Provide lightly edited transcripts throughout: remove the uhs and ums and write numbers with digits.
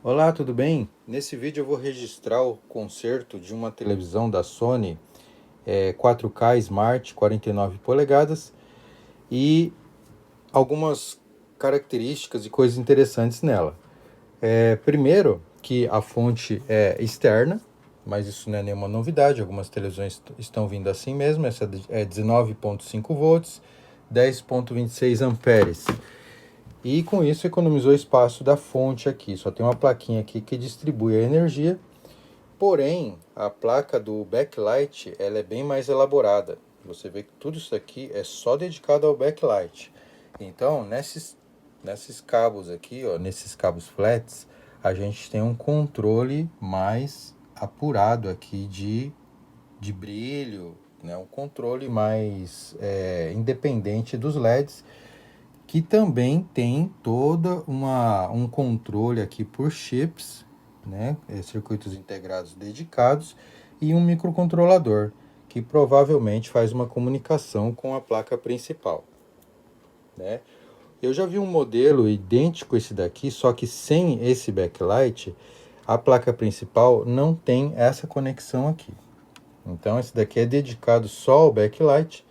Olá, tudo bem? Nesse vídeo eu vou registrar o conserto de uma televisão da Sony 4K Smart 49 polegadas e algumas características e coisas interessantes nela. Primeiro, que a fonte é externa, mas isso não é nenhuma novidade, algumas televisões estão vindo assim mesmo. Essa é 19,5 volts, 10,26 amperes. E com isso economizou espaço da fonte aqui, só tem uma plaquinha aqui que distribui a energia. Porém, a placa do backlight ela é bem mais elaborada. Você vê que tudo isso aqui é só dedicado ao backlight. Então, nesses cabos aqui, ó, nesses cabos flats, a gente tem um controle mais apurado aqui de brilho, né? Um controle mais independente dos LEDs, que também tem um controle aqui por chips, né, circuitos integrados dedicados, e um microcontrolador, que provavelmente faz uma comunicação com a placa principal, né? Eu já vi um modelo idêntico a esse daqui, só que sem esse backlight, a placa principal não tem essa conexão aqui. Então esse daqui é dedicado só ao backlight.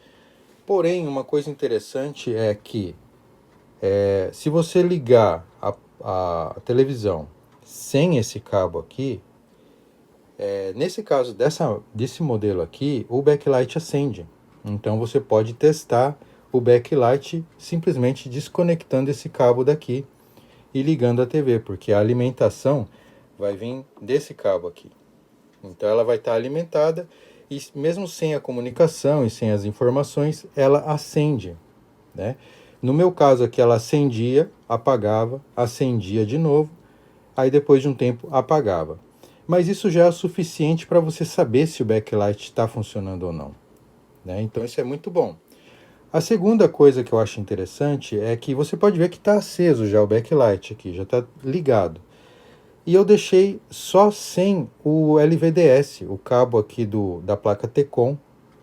Porém, uma coisa interessante é que se você ligar a televisão sem esse cabo aqui, nesse caso desse modelo aqui, o backlight acende. Então você pode testar o backlight simplesmente desconectando esse cabo daqui e ligando a TV, porque a alimentação vai vir desse cabo aqui. Então ela vai estar alimentada e mesmo sem a comunicação e sem as informações, ela acende, né? No meu caso aqui, ela acendia, apagava, acendia de novo, aí depois de um tempo apagava. Mas isso já é o suficiente para você saber se o backlight está funcionando ou não, né? Então isso é muito bom. A segunda coisa que eu acho interessante é que você pode ver que está aceso já o backlight aqui, já está ligado. E eu deixei só sem o LVDS, o cabo aqui da placa Tcon,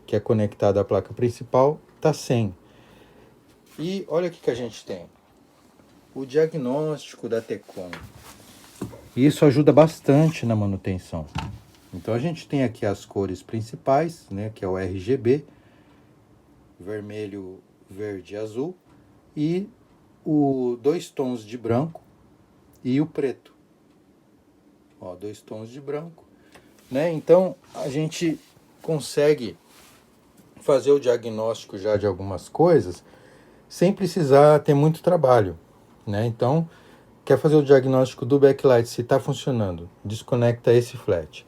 que é conectado à placa principal, está sem. E olha o que a gente tem. O diagnóstico da Tecon. E isso ajuda bastante na manutenção. Então a gente tem aqui as cores principais, né, que é o RGB, vermelho, verde e azul, e dois tons de branco e o preto. Ó, dois tons de branco, né? Então a gente consegue fazer o diagnóstico já de algumas coisas sem precisar ter muito trabalho, né? Então, quer fazer o diagnóstico do backlight, se está funcionando, desconecta esse flat.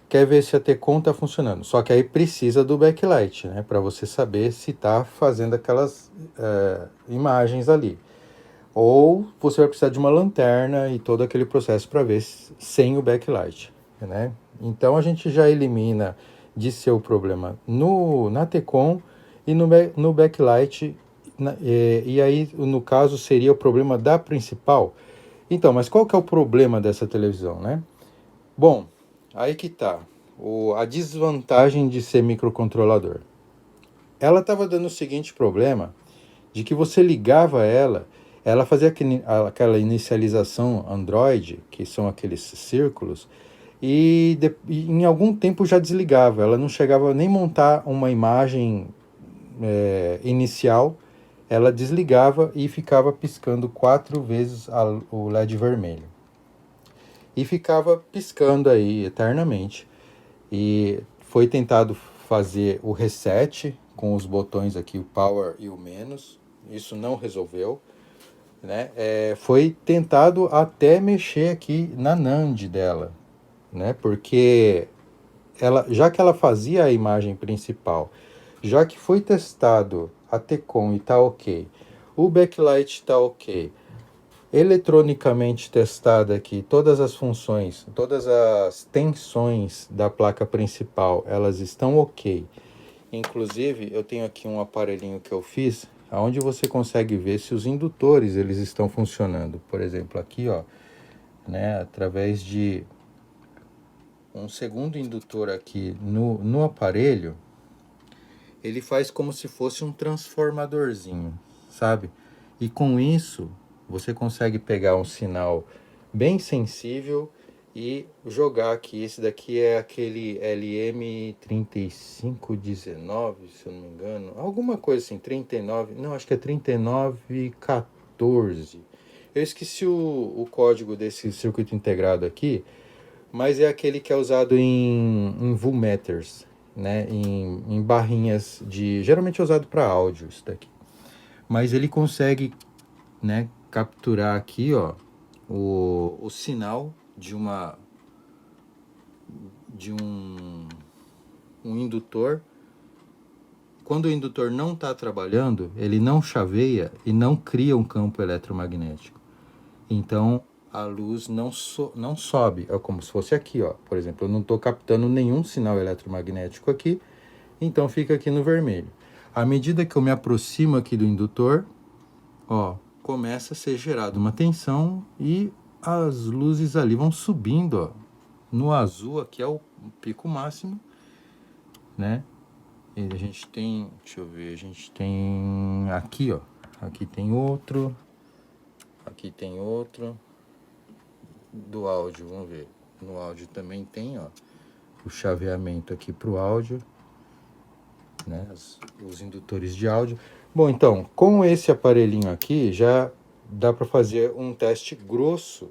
Quer ver se a Tcon está funcionando, só que aí precisa do backlight, né? Para você saber se está fazendo aquelas imagens ali. Ou você vai precisar de uma lanterna e todo aquele processo para ver sem o backlight, né? Então a gente já elimina de ser o problema na Tcon e no backlight, e aí no caso seria o problema da principal. Então, mas qual que é o problema dessa televisão, né? Bom, aí que tá a desvantagem de ser microcontrolador. Ela estava dando o seguinte problema, de que você ligava ela fazia aquela inicialização Android, que são aqueles círculos, e em algum tempo já desligava. Ela não chegava nem montar uma imagem inicial, ela desligava e ficava piscando 4 vezes o LED vermelho. E ficava piscando aí eternamente. E foi tentado fazer o reset com os botões aqui, o power e o menos. Isso não resolveu, né? Foi tentado até mexer aqui na NAND dela, né? Porque já que ela fazia a imagem principal, já que foi testado a Tcon e tá ok, o backlight tá ok, eletronicamente testada aqui, todas as funções, todas as tensões da placa principal, elas estão ok. Inclusive, eu tenho aqui um aparelhinho que eu fiz, onde você consegue ver se os indutores eles estão funcionando. Por exemplo, aqui, ó, né, através de um segundo indutor aqui no aparelho, ele faz como se fosse um transformadorzinho, sabe? E com isso, você consegue pegar um sinal bem sensível e jogar aqui. Esse daqui é aquele LM3519, se eu não me engano, alguma coisa assim, 39, não, acho que é 3914. Eu esqueci o código desse circuito integrado aqui, mas é aquele que é usado em voltmeters, né? Em barrinhas de... Geralmente é usado para áudio isso daqui. Mas ele consegue, né, capturar aqui, ó, o sinal de um indutor. Quando o indutor não está trabalhando, ele não chaveia e não cria um campo eletromagnético. Então a luz não sobe, é como se fosse aqui, ó. Por exemplo, eu não estou captando nenhum sinal eletromagnético aqui, então fica aqui no vermelho. À medida que eu me aproximo aqui do indutor, ó, começa a ser gerada uma tensão e as luzes ali vão subindo, ó. No azul aqui é o pico máximo, né? E a gente tem, deixa eu ver, a gente tem aqui, ó. Aqui tem outro. Aqui tem outro. Do áudio, vamos ver. No áudio também tem, ó, o chaveamento aqui pro áudio, né? Os indutores de áudio. Bom, então, com esse aparelhinho aqui, já dá para fazer um teste grosso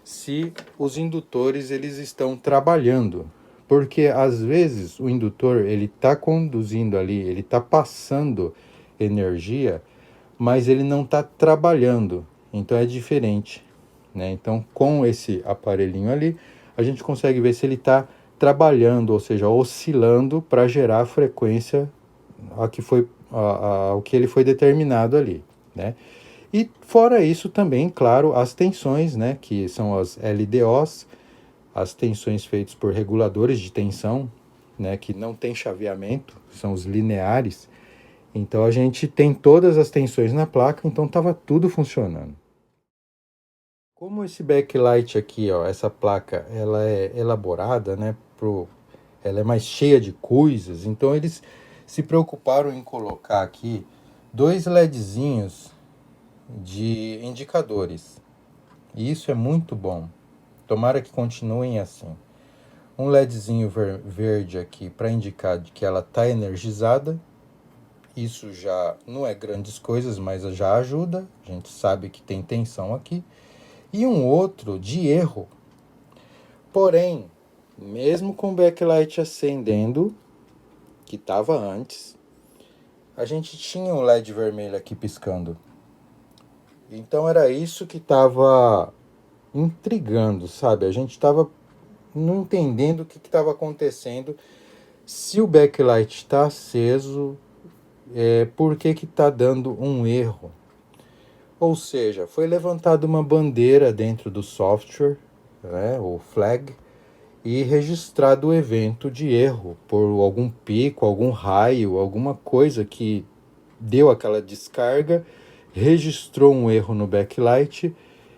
se os indutores eles estão trabalhando. Porque às vezes o indutor ele está conduzindo ali, ele está passando energia, mas ele não está trabalhando. Então é diferente, né? Então com esse aparelhinho ali, a gente consegue ver se ele está trabalhando, ou seja, oscilando para gerar a frequência ao que ele foi determinado ali, né? E fora isso também, claro, as tensões, né, que são as LDOs, as tensões feitas por reguladores de tensão, né, que não tem chaveamento, são os lineares. Então a gente tem todas as tensões na placa, então estava tudo funcionando. Como esse backlight aqui, ó, essa placa, ela é elaborada, né, ela é mais cheia de coisas, então eles se preocuparam em colocar aqui dois LEDzinhos de indicadores. E isso é muito bom. Tomara que continuem assim. Um LEDzinho verde aqui para indicar que ela está energizada. Isso já não é grandes coisas, mas já ajuda. A gente sabe que tem tensão aqui. E um outro de erro. Porém, mesmo com o backlight acendendo, que estava antes, a gente tinha um LED vermelho aqui piscando. Então era isso que estava intrigando, sabe? A gente estava não entendendo o que estava acontecendo. Se o backlight está aceso, por que está dando um erro? Ou seja, foi levantada uma bandeira dentro do software, né, o flag, e registrado o evento de erro por algum pico, algum raio, alguma coisa que deu aquela descarga, registrou um erro no backlight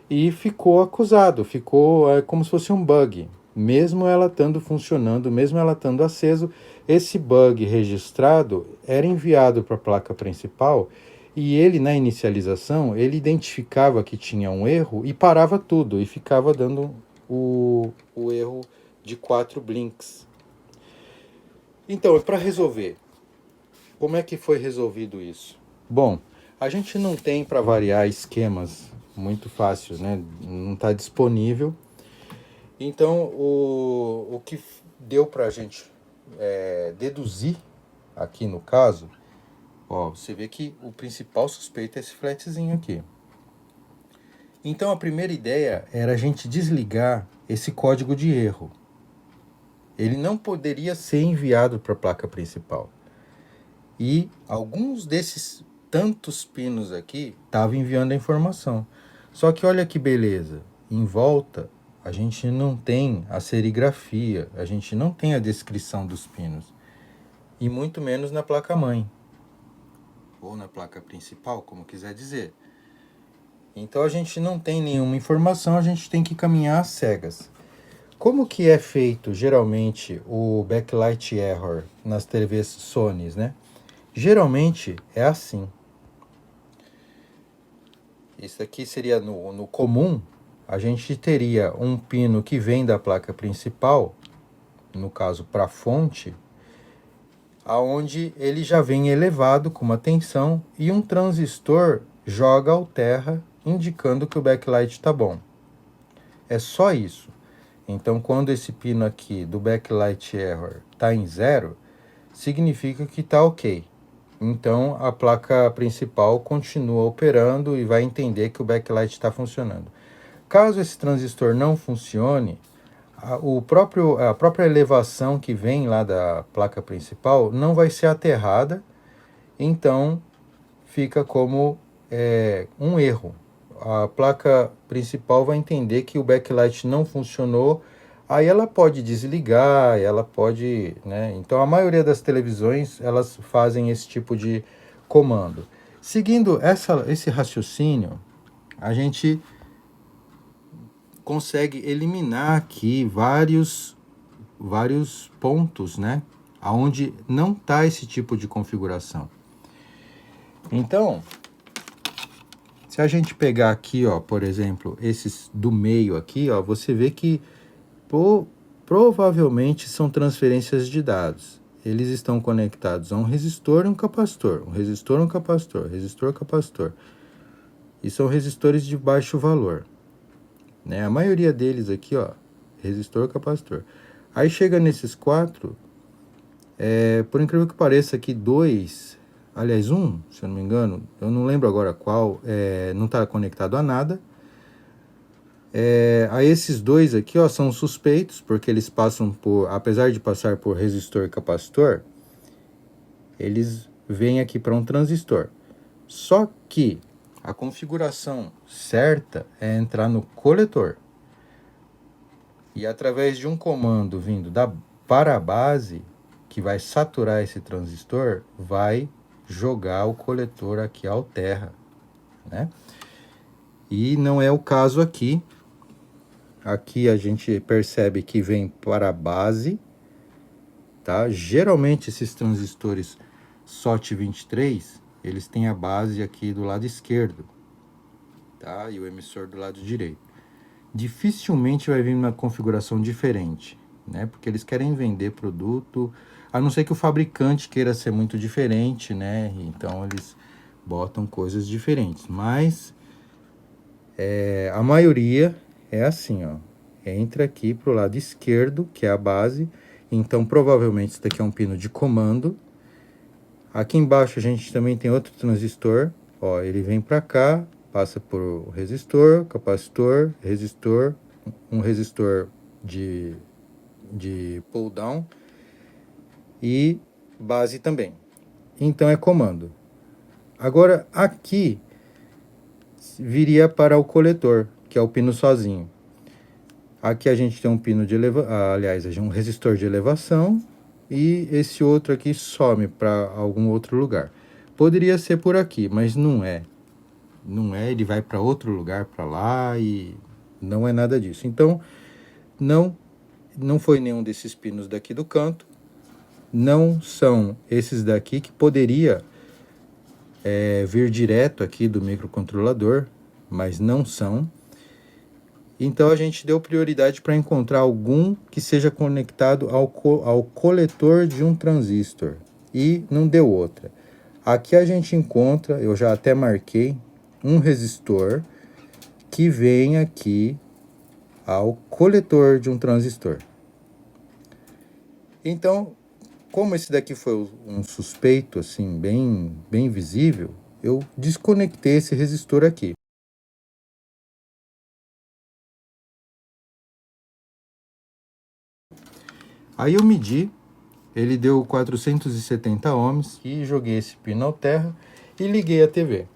e ficou acusado, ficou como se fosse um bug. Mesmo ela estando funcionando, mesmo ela estando aceso, esse bug registrado era enviado para a placa principal e ele, na inicialização, ele identificava que tinha um erro e parava tudo e ficava dando o erro de 4 blinks. Então, para resolver, como é que foi resolvido isso? Bom, a gente não tem, para variar, esquemas muito fáceis, né? Não está disponível. Então, o que deu para a gente deduzir aqui no caso, ó, você vê que o principal suspeito é esse flatzinho aqui. Então, a primeira ideia era a gente desligar esse código de erro. Ele não poderia ser enviado para a placa principal. E alguns desses tantos pinos aqui estavam enviando a informação. Só que olha que beleza, em volta a gente não tem a serigrafia, a gente não tem a descrição dos pinos. E muito menos na placa-mãe. Ou na placa principal, como quiser dizer. Então a gente não tem nenhuma informação, a gente tem que caminhar às cegas. Como que é feito geralmente o backlight error nas TVs Sony, né? Geralmente é assim. Isso aqui seria no comum, a gente teria um pino que vem da placa principal, no caso para a fonte, aonde ele já vem elevado com uma tensão e um transistor joga ao terra, indicando que o backlight está bom. É só isso. Então, quando esse pino aqui do backlight error está em 0, significa que está ok. Então, a placa principal continua operando e vai entender que o backlight está funcionando. Caso esse transistor não funcione, a própria elevação que vem lá da placa principal não vai ser aterrada, então fica como um erro. A placa principal vai entender que o backlight não funcionou, aí ela pode desligar, ela pode, né? Então a maioria das televisões elas fazem esse tipo de comando. Seguindo esse raciocínio, a gente consegue eliminar aqui vários pontos, né? Onde não está esse tipo de configuração. Então, se a gente pegar aqui, ó, por exemplo, esses do meio aqui, ó, você vê que provavelmente são transferências de dados. Eles estão conectados a um resistor e um capacitor. Um resistor, um capacitor. Resistor, capacitor. E são resistores de baixo valor, né? A maioria deles aqui, ó, resistor, capacitor. Aí chega nesses 4, por incrível que pareça aqui, 2, aliás 1, se eu não me engano, eu não lembro agora qual, não está conectado a nada. Aí esses 2 aqui, ó, são suspeitos, porque eles passam por, apesar de passar por resistor e capacitor, eles vêm aqui para um transistor. Só que a configuração certa é entrar no coletor. E através de um comando vindo para a base, que vai saturar esse transistor, vai jogar o coletor aqui ao terra, né? E não é o caso aqui. Aqui a gente percebe que vem para a base, tá? Geralmente esses transistores SOT23, eles têm a base aqui do lado esquerdo, tá? E o emissor do lado direito. Dificilmente vai vir uma configuração diferente, né? Porque eles querem vender produto, a não ser que o fabricante queira ser muito diferente, né? Então eles botam coisas diferentes. Mas a maioria é assim, ó. Entra aqui pro lado esquerdo, que é a base. Então provavelmente isso daqui é um pino de comando. Aqui embaixo a gente também tem outro transistor. Ó, ele vem para cá, passa por resistor, capacitor, resistor, um resistor de pull down e base também. Então é comando. Agora aqui viria para o coletor, que é o pino sozinho. Aqui a gente tem um pino de aliás, um resistor de elevação e esse outro aqui some para algum outro lugar. Poderia ser por aqui, mas não é. Não é, ele vai para outro lugar, para lá, e não é nada disso. Então, não foi nenhum desses pinos daqui do canto, não são esses daqui que poderia vir direto aqui do microcontrolador, mas não são. Então a gente deu prioridade para encontrar algum que seja conectado ao coletor de um transistor e não deu outra. Aqui a gente encontra, eu já até marquei, um resistor que vem aqui ao coletor de um transistor. Então, como esse daqui foi um suspeito assim bem visível, eu desconectei esse resistor aqui. Aí eu medi, ele deu 470 ohms e joguei esse pino ao terra e liguei a TV.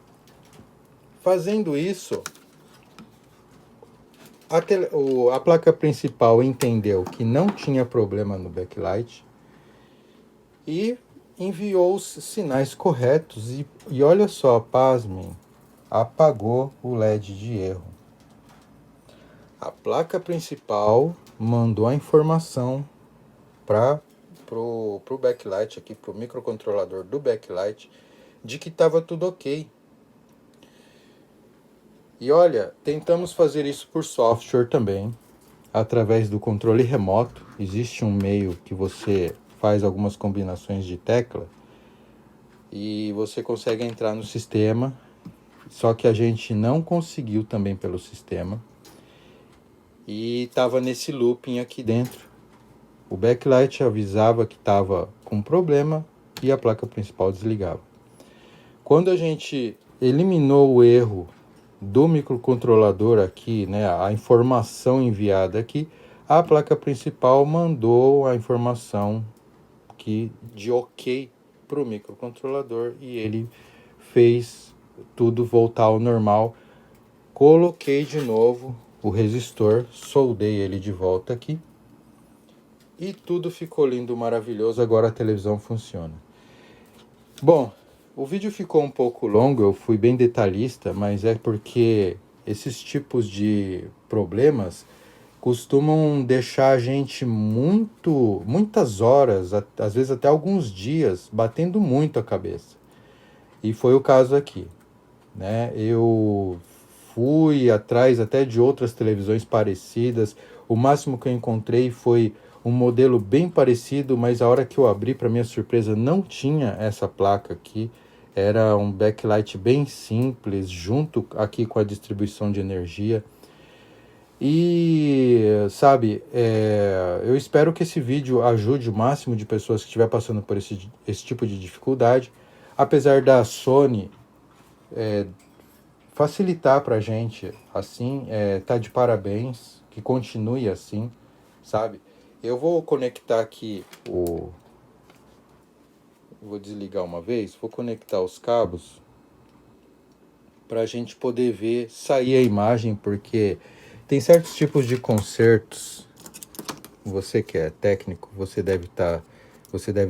Fazendo isso, a placa principal entendeu que não tinha problema no backlight e enviou os sinais corretos e olha só, pasmem, apagou o LED de erro. A placa principal mandou a informação pro backlight aqui, pro microcontrolador do backlight, de que estava tudo ok. E olha, tentamos fazer isso por software também, através do controle remoto. Existe um meio que você faz algumas combinações de tecla e você consegue entrar no sistema, só que a gente não conseguiu também pelo sistema e estava nesse looping aqui dentro. O backlight avisava que estava com problema e a placa principal desligava. Quando a gente eliminou o erro do microcontrolador aqui, né, a informação enviada aqui, a placa principal mandou a informação de ok para o microcontrolador e ele fez tudo voltar ao normal. Coloquei de novo o resistor, soldei ele de volta aqui e tudo ficou lindo, maravilhoso. Agora a televisão funciona. Bom, o vídeo ficou um pouco longo, eu fui bem detalhista, mas é porque esses tipos de problemas costumam deixar a gente muitas horas, às vezes até alguns dias, batendo muito a cabeça. E foi o caso aqui, né? Eu fui atrás até de outras televisões parecidas. O máximo que eu encontrei foi um modelo bem parecido, mas a hora que eu abri, para minha surpresa, não tinha essa placa aqui. Era um backlight bem simples, junto aqui com a distribuição de energia. E, sabe, eu espero que esse vídeo ajude o máximo de pessoas que estiver passando por esse tipo de dificuldade. Apesar da Sony facilitar pra gente, assim, tá de parabéns, que continue assim, sabe? Eu vou conectar aqui vou desligar uma vez, vou conectar os cabos pra gente poder ver, sair a imagem, porque tem certos tipos de consertos, você que é técnico, você deve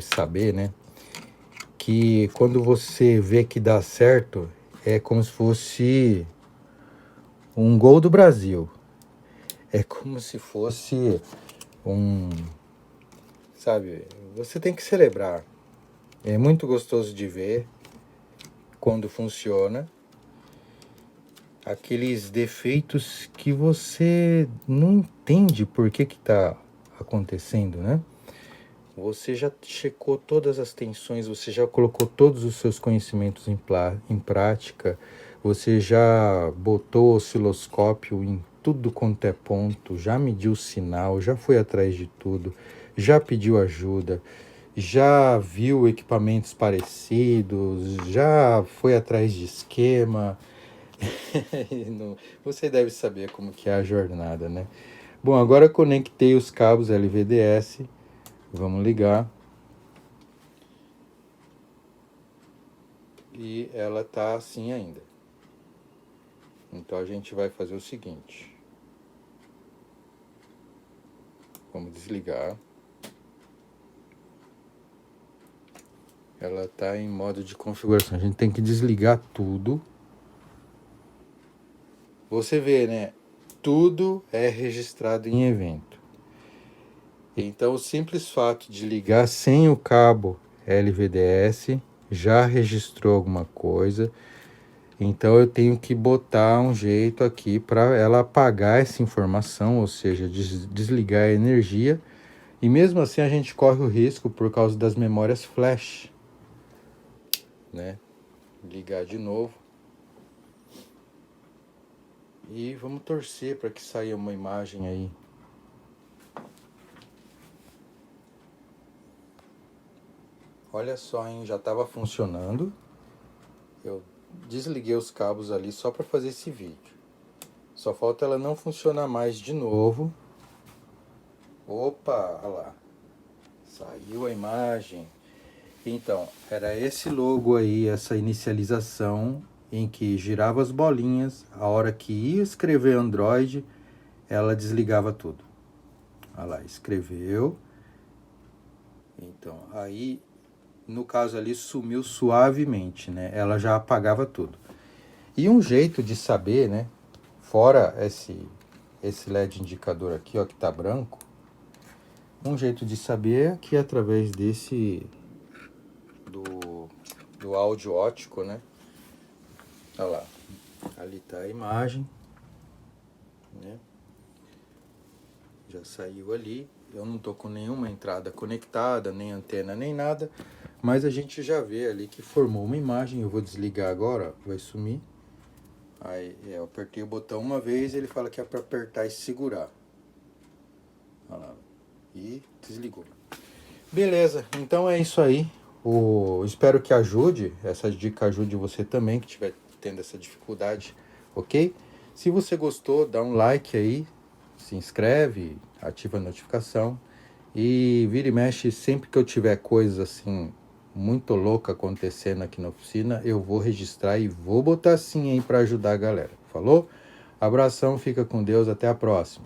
saber, né? Que quando você vê que dá certo, é como se fosse um gol do Brasil. É como se fosse sabe, você tem que celebrar. É muito gostoso de ver quando funciona. Aqueles defeitos que você não entende por que tá acontecendo, né? Você já checou todas as tensões, você já colocou todos os seus conhecimentos em prática, você já botou o osciloscópio em tudo quanto é ponto, já mediu o sinal, já foi atrás de tudo, já pediu ajuda, já viu equipamentos parecidos, já foi atrás de esquema. Você deve saber como que é a jornada, né? Bom, agora conectei os cabos LVDS. Vamos ligar. E ela tá assim ainda. Então a gente vai fazer o seguinte. Vamos desligar. Ela tá em modo de configuração. A gente tem que desligar tudo. Você vê, né? Tudo é registrado em evento. Então o simples fato de ligar sem o cabo LVDS já registrou alguma coisa. Então eu tenho que botar um jeito aqui para ela apagar essa informação, ou seja, desligar a energia. E mesmo assim a gente corre o risco por causa das memórias flash, né? Ligar de novo. E vamos torcer para que saia uma imagem aí. Olha só, hein? Já estava funcionando. Eu desliguei os cabos ali só para fazer esse vídeo. Só falta ela não funcionar mais de novo. Opa, olha lá. Saiu a imagem. Então, era esse logo aí, essa inicialização em que girava as bolinhas. A hora que ia escrever Android, ela desligava tudo. Olha lá, escreveu. Então, aí, no caso ali, sumiu suavemente, né? Ela já apagava tudo. E um jeito de saber, né? Fora esse LED indicador aqui, ó, que tá branco. Um jeito de saber é que através do áudio ótico, né? Olha lá. Ali tá a imagem, né? Já saiu ali. Eu não tô com nenhuma entrada conectada, nem antena, nem nada. Mas a gente já vê ali que formou uma imagem. Eu vou desligar agora, ó, vai sumir. Aí eu apertei o botão uma vez, ele fala que é para apertar e segurar. Olha lá. E desligou. Beleza, então é isso aí. Espero que ajude, essa dica ajude você também que estiver tendo essa dificuldade, ok? Se você gostou, dá um like aí, se inscreve, ativa a notificação e vira e mexe sempre que eu tiver coisas assim muito louca acontecendo aqui na oficina, eu vou registrar e vou botar sim aí para ajudar a galera. Falou? Abração, fica com Deus, até a próxima.